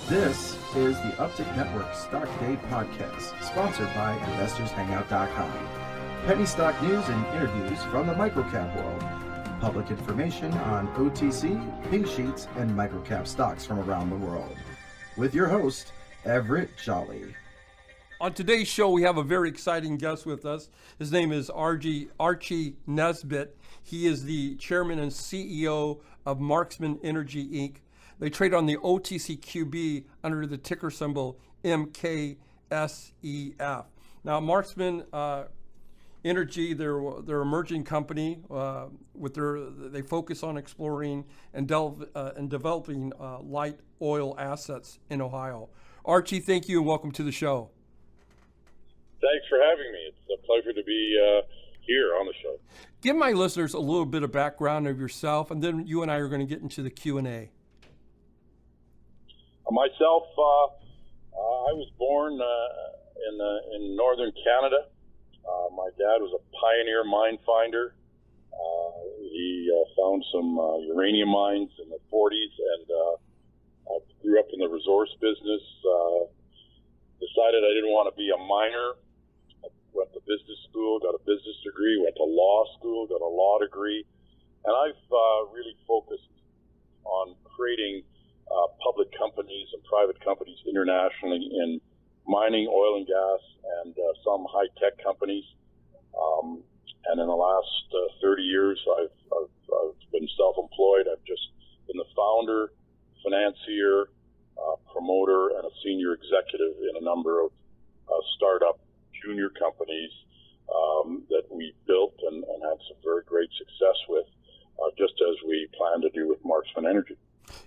This is the Uptick Network Stock Day podcast, sponsored by InvestorsHangout.com. Penny stock news and interviews from the microcap world. Public information on OTC, pink sheets, and microcap stocks from around the world. With your host, Everett Jolly. On today's show, we have a very exciting guest with us. His name is Archie Nesbitt. He is the chairman and CEO of Marksmen Energy, Inc. They trade on the OTCQB under the ticker symbol MKSEF. Now, Marksmen Energy, they're an emerging company. They focus on exploring and developing light oil assets in Ohio. Archie, thank you and welcome to the show. Thanks for having me. It's a pleasure to be here on the show. Give my listeners a little bit of background of yourself, and then you and I are going to get into the Q&A. Myself, I was born in northern Canada. My dad was a pioneer mine finder. He found some uranium mines in the 40s, and I grew up in the resource business. Decided I didn't want to be a miner. I went to business school, got a business degree, went to law school, got a law degree, and I've really focused on creating public companies and private companies internationally in mining, oil and gas, and some high-tech companies. And in the last 30 years, I've been self-employed. I've just been the founder, financier, promoter, and a senior executive in a number of startup junior companies that we built and had some very great success with, just as we plan to do with Marksmen Energy.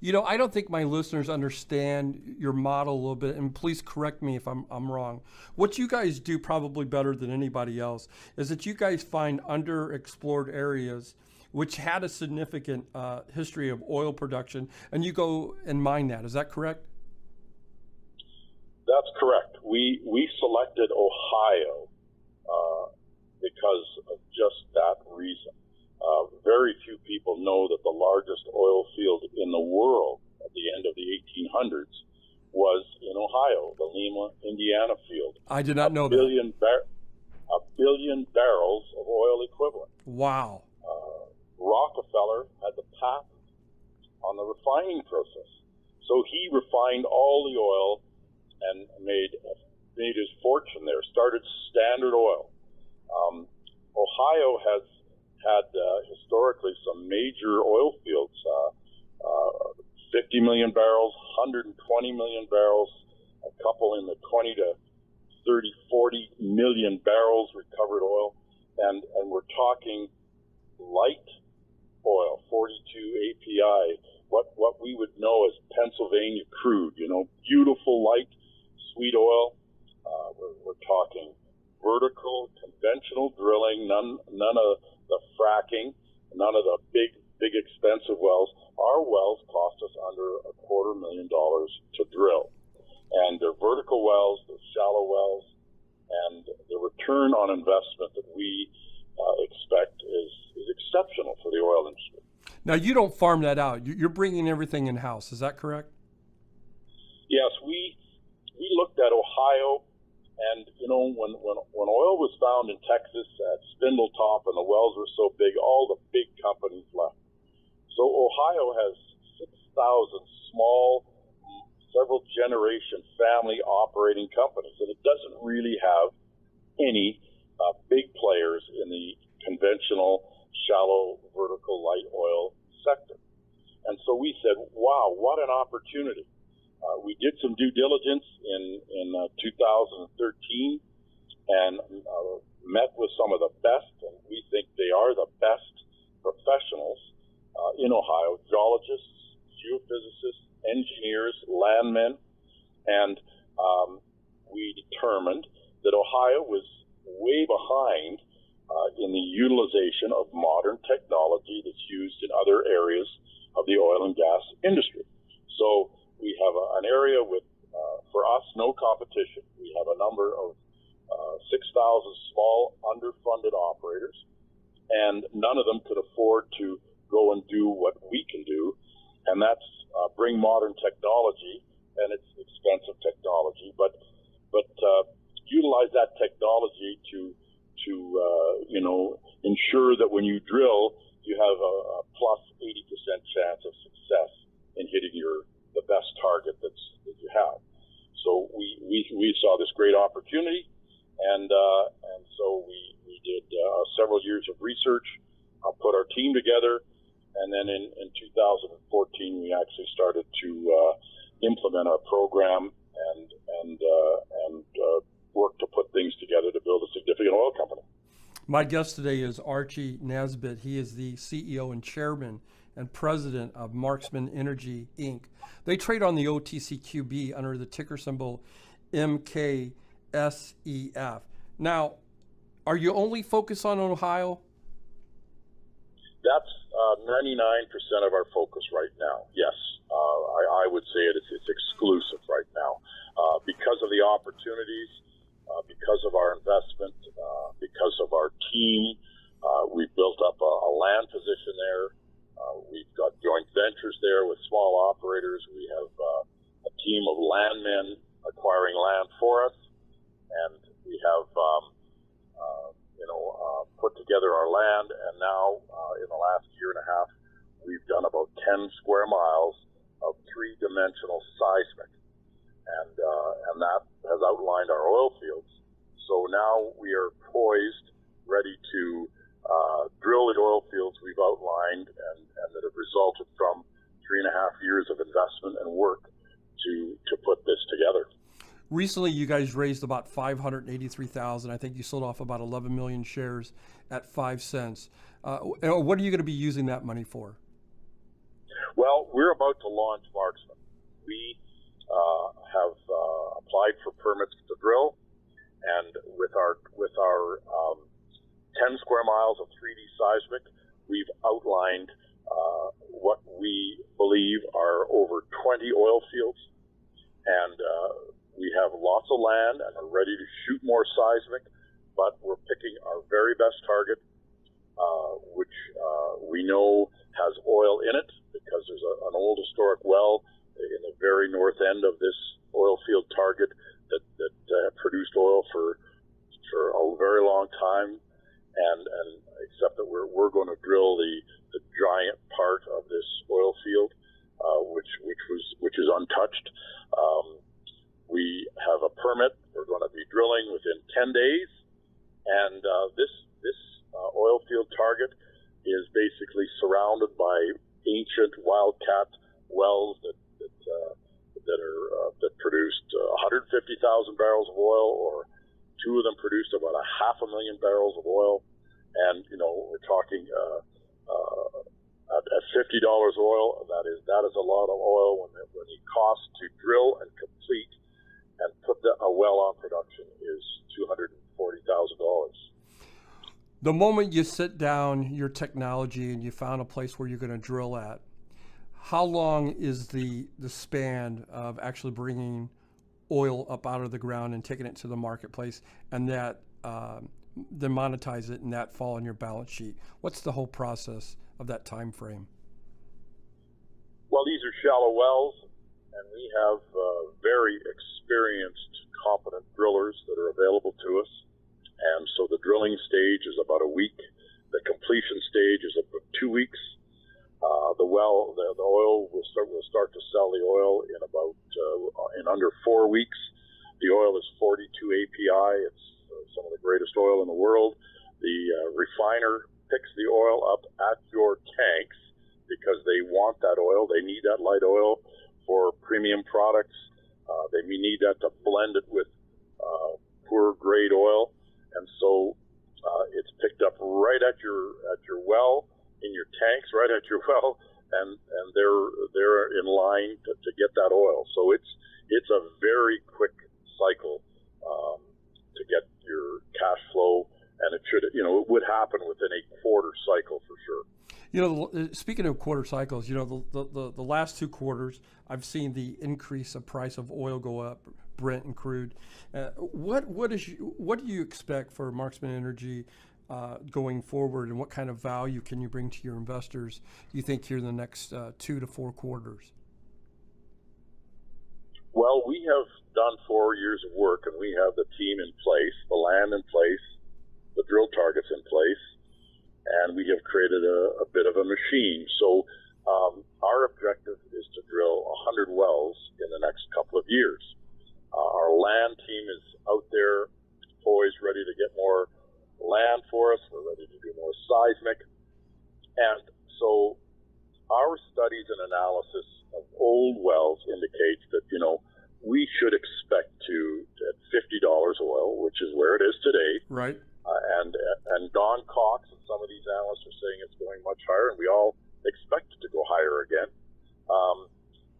You know, I don't think my listeners understand your model a little bit, and please correct me if I'm wrong. What you guys do probably better than anybody else is that you guys find underexplored areas which had a significant history of oil production, and you go and mine that. Is that correct? That's correct. We selected Ohio because of just that reason. Very few people know that the largest oil field in the world at the end of the 1800s was in Ohio, the Lima, Indiana field. I did not know that. A billion barrels of oil equivalent. Wow. Rockefeller had the patent on the refining process. So he refined all the oil and made his fortune there, started Standard Oil. Ohio has had historically some major oil fields, 50 million barrels, 120 million barrels, a couple in the 20 to 30, 40 million barrels recovered oil. And we're talking light oil, 42 API, what we would know as Pennsylvania crude, beautiful light, sweet oil. We're talking vertical, conventional drilling, none of the fracking, none of the big expensive wells. Our wells cost us under $250,000 to drill. And they're vertical wells, they're shallow wells, and the return on investment that we expect is exceptional for the oil industry. Now, you don't farm that out. You're bringing everything in-house. Is that correct? Yes, we looked at Ohio, and when oil was found in Texas at Spindletop and the wells were so big, all the big companies left. So Ohio has 6,000 small, several generation family operating companies, and it doesn't really have any big players in the conventional, shallow, vertical light oil sector. And so we said, wow, what an opportunity. We did some due diligence in 2013 and met with some of the best, and we think they are the best professionals in Ohio, geologists, geophysicists, engineers, landmen, and we determined that Ohio was way behind in the utilization of modern technology that's used in other areas of the oil and gas industry. So we have an area with, for us, no competition. We have a number of 6,000 small, underfunded operators, and none of them could afford to go and do what we can do, and that's bring modern technology and it's expensive technology, but utilize that technology to ensure that when you drill, you have a plus 80% chance of success in hitting the best target that you have. So we saw this great opportunity, and so we did several years of research, put our team together, and then in 2014 we actually started to implement our program and work to put things together to build a significant oil company. My guest today is Archie Nesbitt. He is the CEO and chairman and president of Marksmen Energy, Inc. They trade on the OTCQB under the ticker symbol MKSEF. Now, are you only focused on Ohio? That's 99% of our focus right now. Yes, I would say it's exclusive right now because of the opportunities, because of our investment, because of our team. We've built up a land position there. We've got joint ventures there with small operators. We have a team of landmen acquiring land for us, and we have put together our land. And now, in the last year and a half, we've done about 10 square miles of three-dimensional seismic, and that has outlined our oil fields. So now we are poised, ready to drill the oil fields we've outlined and that have resulted from 3.5 years of investment and work to put this together. Recently, you guys raised about $583,000. I think you sold off about 11 million shares at 5 cents. What are you going to be using that money for? Well, we're about to launch Marksmen. We have applied for permits to drill, and with our 10 square miles of 3D seismic, we've outlined what we believe are over 20 oil fields, and we have lots of land and are ready to shoot more seismic, but we're picking our very best target, which we know has oil in it because there's an old historic well in the very north end of this oil field target that produced oil for a very long time, and except that we're going to drill the giant part of this oil field, which is untouched. We have a permit. We're going to be drilling within 10 days, and this oil field target is basically surrounded by ancient wildcat wells that produced 150,000 barrels of oil, or two of them produced about 500,000 barrels of oil. And we're talking at $50 oil. That is a lot of oil when the cost to drill and complete and put a well on production is $240,000. The moment you sit down your technology and you found a place where you're going to drill at, how long is the span of actually bringing oil up out of the ground and taking it to the marketplace, and that then monetize it and that fall on your balance sheet? What's the whole process of that time frame? Well, these are shallow wells, and we have very experienced, competent drillers that are available to us. And so the drilling stage is about a week. The completion stage is about 2 weeks. The oil will start to sell the oil in under 4 weeks. The oil is 42 API. It's some of the greatest oil in the world. The refiner picks the oil up at your tanks because they want that oil. They need that light oil for premium products. They need that to blend it with poor grade oil, and so it's picked up right at your well, in your tanks, right at your well, and they're in line to get that oil. So it's a very quick cycle to get your cash flow, and it would happen within a quarter cycle for sure. Speaking of quarter cycles, the last 2 quarters, I've seen the increase of price of oil go up, Brent and crude. What do you expect for Marksmen Energy going forward, and what kind of value can you bring to your investors, you think, here in the next 2 to 4 quarters? Well, we have done 4 years of work, and we have the team in place, the land in place, the drill targets in place, and we have created a bit of a machine. So our objective is to drill 100 wells in the next couple of years. Our land team is out there, poised, ready to get more land for us. We're ready to do more seismic. And so our studies and analysis of old wells indicates that, we should expect at $50 oil, which is where it is today. Right. And Don Cox and some of these analysts are saying it's going much higher, and we all expect it to go higher again.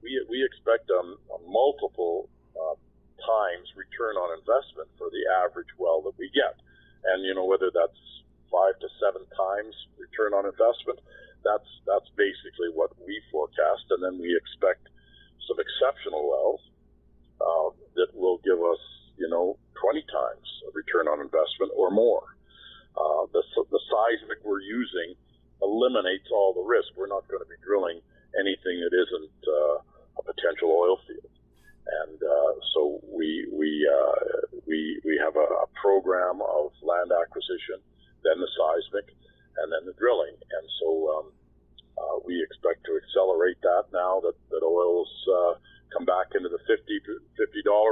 We expect a multiple times return on investment for the average well that we get. And, whether that's 5 to 7 times return on investment, that's basically what we forecast. And then we expect some exceptional wells that will give us, 20 times return on investment or more. The seismic we're using eliminates all the risk. We're not going to be drilling anything that isn't a potential oil field. And so we have a program of land acquisition, then the seismic, and then the drilling. And so we expect to accelerate that now that oil's come back into the $50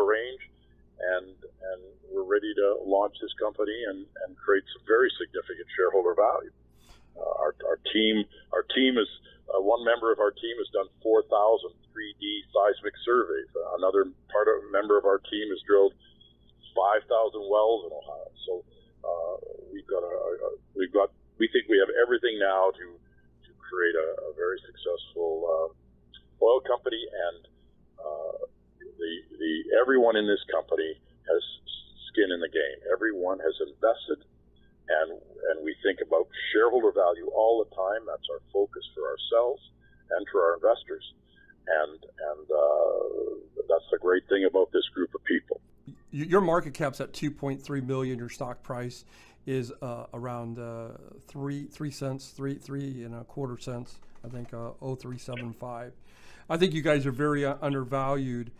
range, and we're ready to launch this company and create some very significant shareholder value. Our team is one member of our team has done 4,000 3D seismic surveys. Another member of our team has drilled 5,000 wells in Ohio. So we think we have everything now to create a very successful oil company, and everyone in this company has skin in the game. Everyone has invested, and we think about shareholder value all the time. That's our focus for ourselves and for our investors, and that's the great thing about this group of people. Your market cap's at $2.3 million. Your stock price is around 3 cents, 3.25 cents. I think 0.0375. I think you guys are very undervalued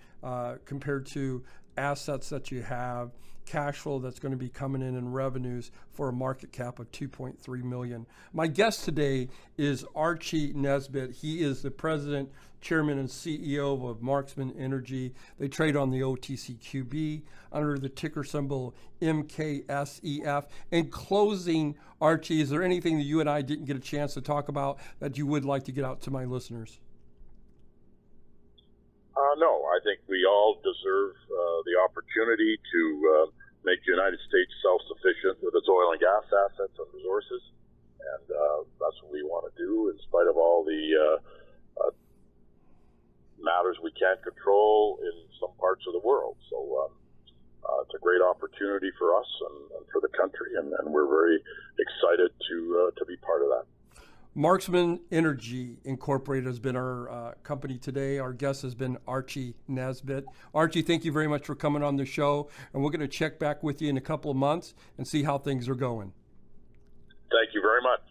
compared to assets that you have, cash flow that's going to be coming in revenues for a market cap of $2.3 million. My guest today is Archie Nesbitt. He is the president, chairman, and CEO of Marksmen Energy. They trade on the OTCQB under the ticker symbol MKSEF. In closing, Archie, is there anything that you and I didn't get a chance to talk about that you would like to get out to my listeners? No, I think we all deserve the opportunity to make the United States self-sufficient with its oil and gas assets and resources, and that's what we want to do in spite of all the matters we can't control in some parts of the world. So it's a great opportunity for us and for the country, and we're very excited to be part of that. Marksmen Energy Incorporated has been our company today. Our guest has been Archie Nesbitt. Archie, thank you very much for coming on the show, and we're going to check back with you in a couple of months and see how things are going. Thank you very much.